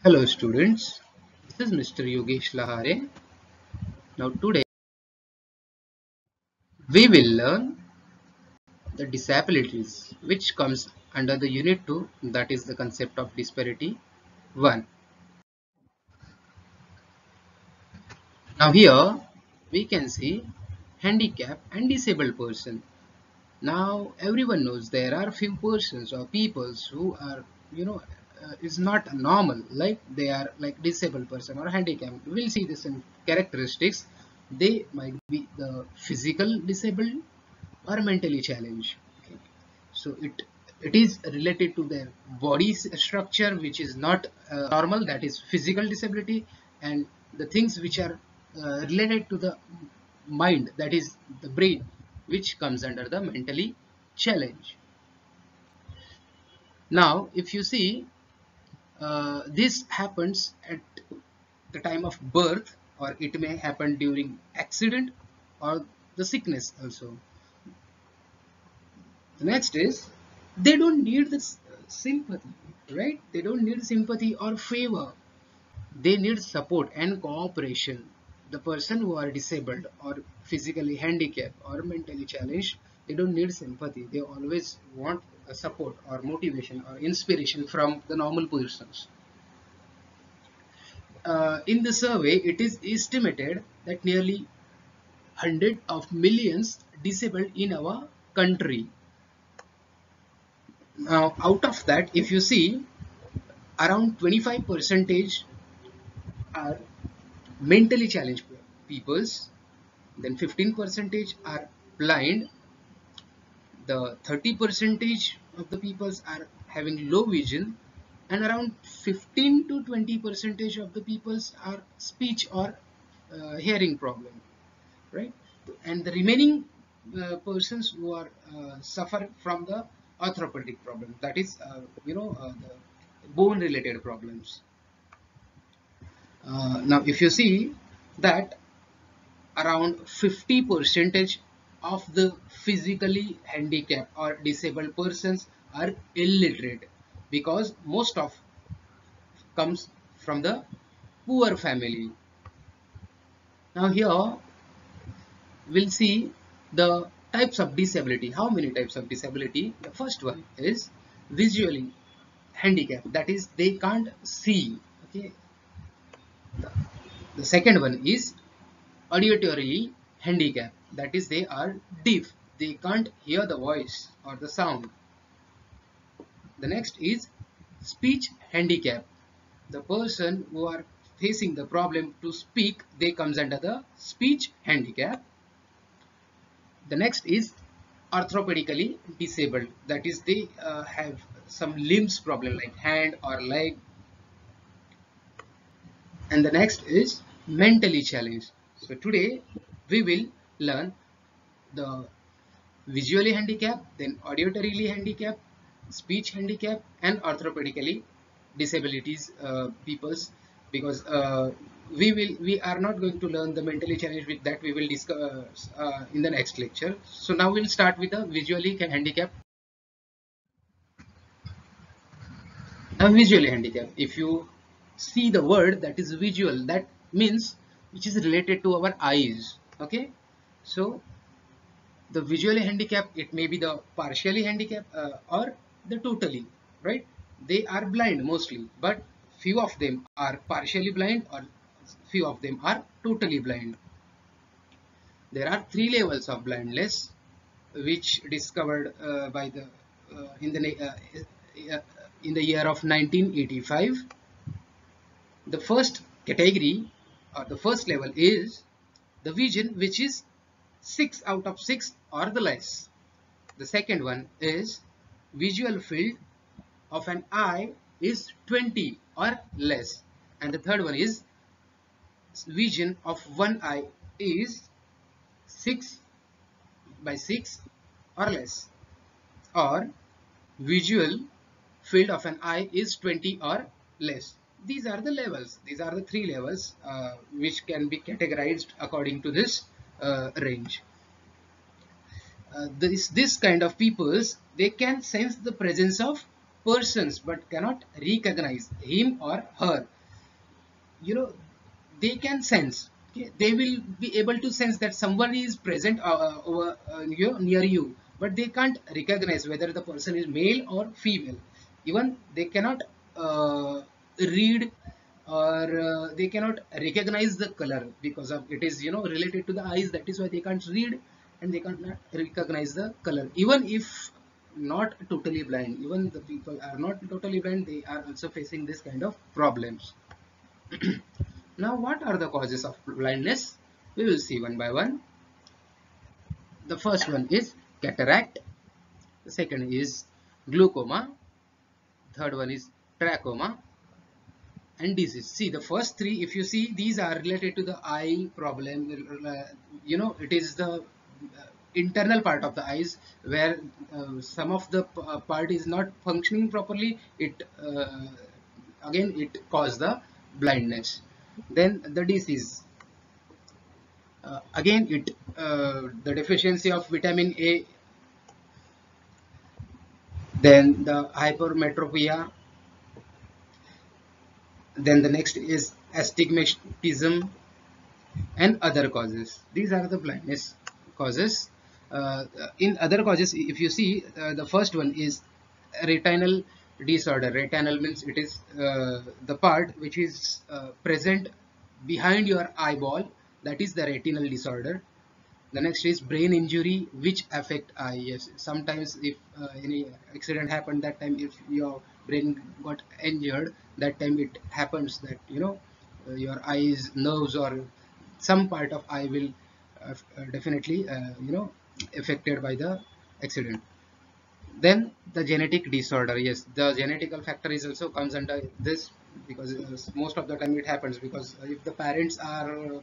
Hello students, this is Mr. Yogesh Lahare. Now today we will learn the disabilities which comes under the unit 2, that is the concept of disparity 1. Now here we can see handicap and disabled person. Now everyone knows there are few persons or peoples who are is not normal, like they are like disabled person or handicapped. We'll see this in characteristics. They might be the physical disabled or mentally challenged. Okay. So it is related to their body structure which is not normal, that is physical disability, and the things which are related to the mind, that is the brain, which comes under the mentally challenge. Now if you see, this happens at the time of birth, or it may happen during accident or the sickness also. The next is, they don't need this sympathy, right? They don't need sympathy or favor. They need support and cooperation. The person who are disabled or physically handicapped or mentally challenged, they don't need sympathy. They always want a support or motivation or inspiration from the normal persons. In the survey, it is estimated that nearly 100 of millions disabled in our country. Now, out of that, if you see, around 25 percentage are mentally challenged peoples, then 15 percentage are blind, the 30 percentage of the peoples are having low vision, and around 15 to 20 percentage of the peoples are speech or hearing problem, right? And the remaining persons who are suffer from the orthopedic problem, that is the bone related problems. Now if you see that around 50 percentage of the physically handicapped or disabled persons are illiterate, because most of comes from the poor family. Now here we'll see the types of disability. How many types of disability? The first one is visually handicapped, that is they can't see. Okay. The second one is auditory handicap, that is they are deaf, they can't hear the voice or the sound. The next is speech handicap, the person who are facing the problem to speak, they comes under the speech handicap. The next is orthopedically disabled, that is they have some limbs problem like hand or leg. And the next is mentally challenged. So today we will learn the visually handicapped, then auditorily handicapped, speech handicapped, and orthopedically disabilities peoples, because we are not going to learn the mentally challenged, with that we will discuss in the next lecture. So now we'll start with the visually handicapped. Now visually handicapped, if you see the word that is visual, that means which is related to our eyes. Okay, so the visually handicapped, it may be the partially handicapped or the totally, right? They are blind mostly, but few of them are partially blind or few of them are totally blind. There are three levels of blindness which discovered by the in the year of 1985. The first category or the first level is the vision which is 6 out of 6 or the less. The second one is visual field of an eye is 20 or less. And the third one is vision of one eye is 6 by 6 or less. Or visual field of an eye is 20 or less. These are the levels. These are the three levels which can be categorized according to this range. This kind of peoples, they can sense the presence of persons but cannot recognize him or her. You know, they can sense, okay? They will be able to sense that somebody is present near you, but they can't recognize whether the person is male or female. Even they cannot read, or they cannot recognize the color, because of it is, you know, related to the eyes. That is why they can't read and they can't recognize the color. Even if not totally blind, even the people are not totally blind, they are also facing this kind of problems. Now, what are the causes of blindness? We will see one by one. The first one is cataract. The second is glaucoma. Third one is trachoma and disease. See, the first three, if you see, these are related to the eye problem. You know, it is the internal part of the eyes where some of the part is not functioning properly. It again, it causes the blindness. Then the disease. Again, it the deficiency of vitamin A, then the hypermetropia, then the next is astigmatism and other causes. These are the blindness causes. In other causes, if you see, the first one is retinal disorder. Retinal means it is the part which is present behind your eyeball. That is the retinal disorder. The next is brain injury, which affect eye. Yes, sometimes if any accident happened, that time if your brain got injured, that time it happens that, you know, your eyes, nerves, or some part of eye will definitely you know, affected by the accident. Then the genetic disorder. Yes, the genetical factor is also comes under this, because most of the time it happens because if the parents are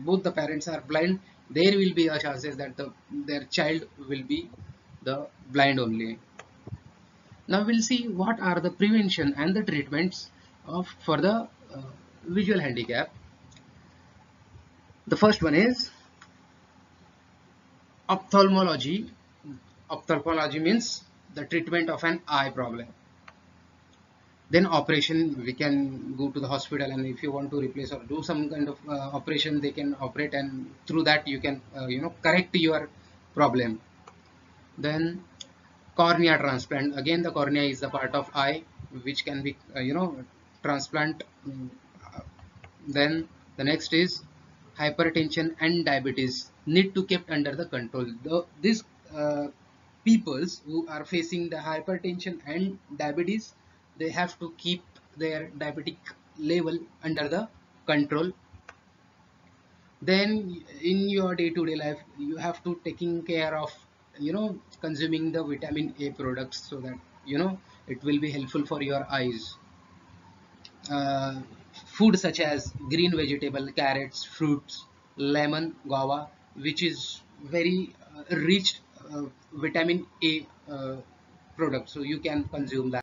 both the parents are blind, there will be a chances that their child will be the blind only. Now we'll see what are the prevention and the treatments of for the visual handicap. The first one is ophthalmology. Ophthalmology means the treatment of an eye problem. Then operation, we can go to the hospital, and if you want to replace or do some kind of operation, they can operate, and through that you can you know, correct your problem. Then cornea transplant. Again, the cornea is the part of eye which can be you know, transplant. Then the next is hypertension and diabetes need to kept under the control. These peoples who are facing the hypertension and diabetes, they have to keep their diabetic level under the control. Then in your day-to-day life, you have to taking care of, you know, consuming the vitamin A products, so that, you know, it will be helpful for your eyes. uh, Food such as green vegetable, carrots, fruits, lemon, guava, which is very rich vitamin A product, so you can consume that.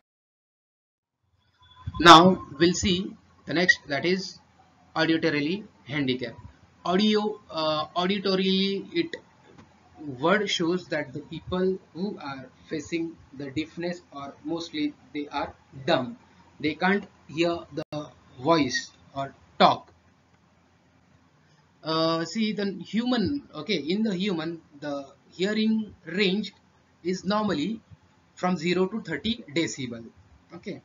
Now we'll see the next, that is auditorily handicap. Auditorily, it word shows that the people who are facing the deafness, or mostly they are dumb, they can't hear the voice or talk. See, the human, okay, in the human, the hearing range is normally from 0 to 30 decibel. Okay.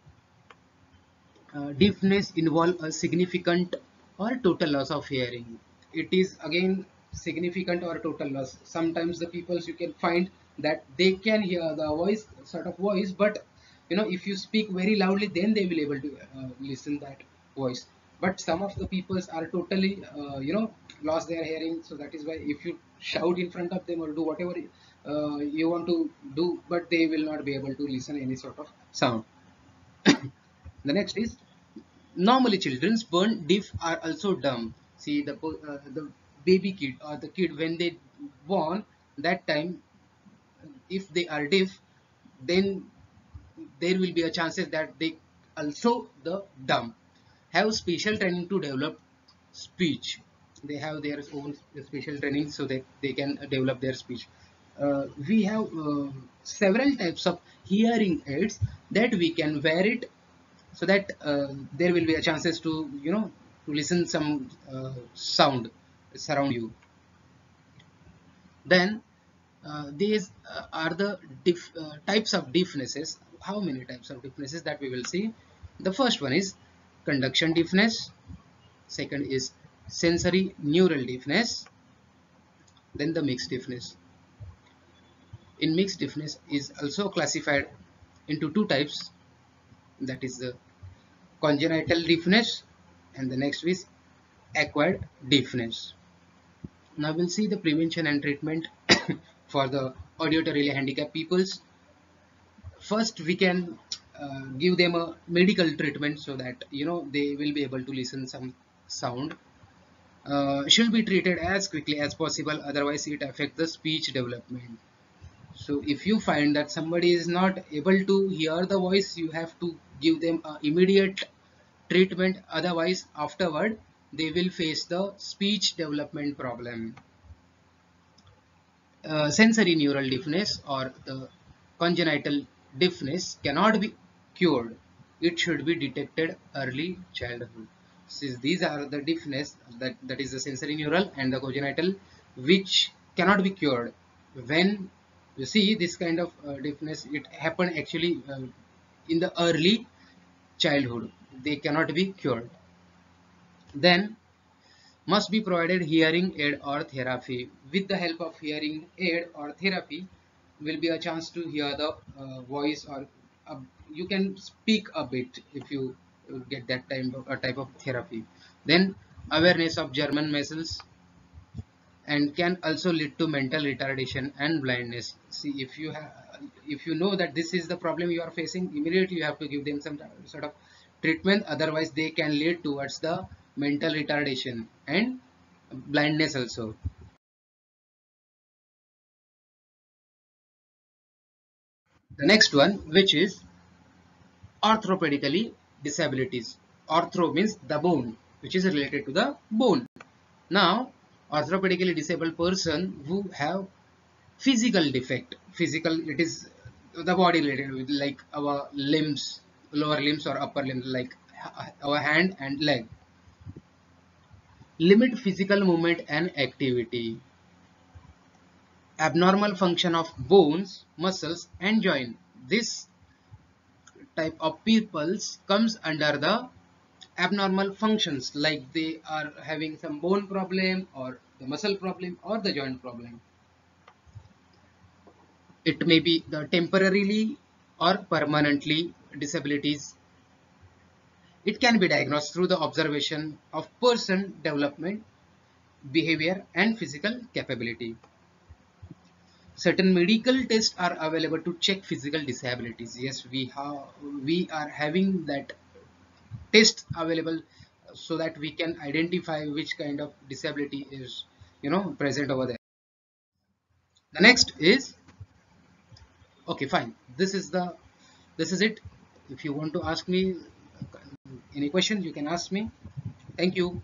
Deafness involve a significant or total loss of hearing. It is again significant or total loss. Sometimes the peoples you can find that they can hear the voice, sort of voice, but you know, if you speak very loudly, then they will able to listen that voice. But some of the peoples are totally you know, lost their hearing. So that is why if you shout in front of them or do whatever you want to do, but they will not be able to listen any sort of sound. The next is normally children's born deaf are also dumb. See, the baby kid or the kid when they born, that time if they are deaf, then there will be a chances that they also the dumb have special training to develop speech. They have their own special training so that they can develop their speech. we have several types of hearing aids that we can wear it, so that there will be a chances to, to listen some sound surround you. Then these are the types of deafnesses. How many types of deafnesses that we will see? The first one is conduction deafness. Second is sensory neural deafness. Then the mixed deafness. In mixed deafness is also classified into two types, that is the congenital deafness and the next is acquired deafness. Now we'll see the prevention and treatment for the auditorily handicapped peoples. First we can give them a medical treatment so that they will be able to listen some sound. Should be treated as quickly as possible, otherwise it affects the speech development. So if you find that somebody is not able to hear the voice, you have to give them immediate treatment, otherwise afterward they will face the speech development problem. Sensory neural deafness or the congenital deafness cannot be cured. It should be detected early childhood. Since these are the deafness, that is the sensory neural and the congenital, which cannot be cured. When you see this kind of deafness, it happen actually in the early childhood. They cannot be cured. Then must be provided hearing aid or therapy. With the help of hearing aid or therapy will be a chance to hear the voice, or you can speak a bit if you get that type of therapy. Then awareness of German measles and can also lead to mental retardation and blindness. See, if you know that this is the problem you are facing, immediately you have to give them some sort of treatment, otherwise they can lead towards the mental retardation and blindness also. The next one, which is orthopedically disabilities. Ortho means the bone, which is related to the bone. Now orthopedically disabled person who have physical defect. Physical, it is the body related with, like our limbs, lower limbs or upper limbs, like our hand and leg. Limit physical movement and activity. Abnormal function of bones, muscles and joint. This type of peoples comes under the abnormal functions, like they are having some bone problem or the muscle problem or the joint problem. It may be the temporarily or permanently disabilities. It can be diagnosed through the observation of person development, behavior and physical capability. Certain medical tests are available to check physical disabilities. Yes, we are having that test available so that we can identify which kind of disability is present over there. The next is, okay, fine, this is it. If you want to ask me any question, you can ask me. Thank you.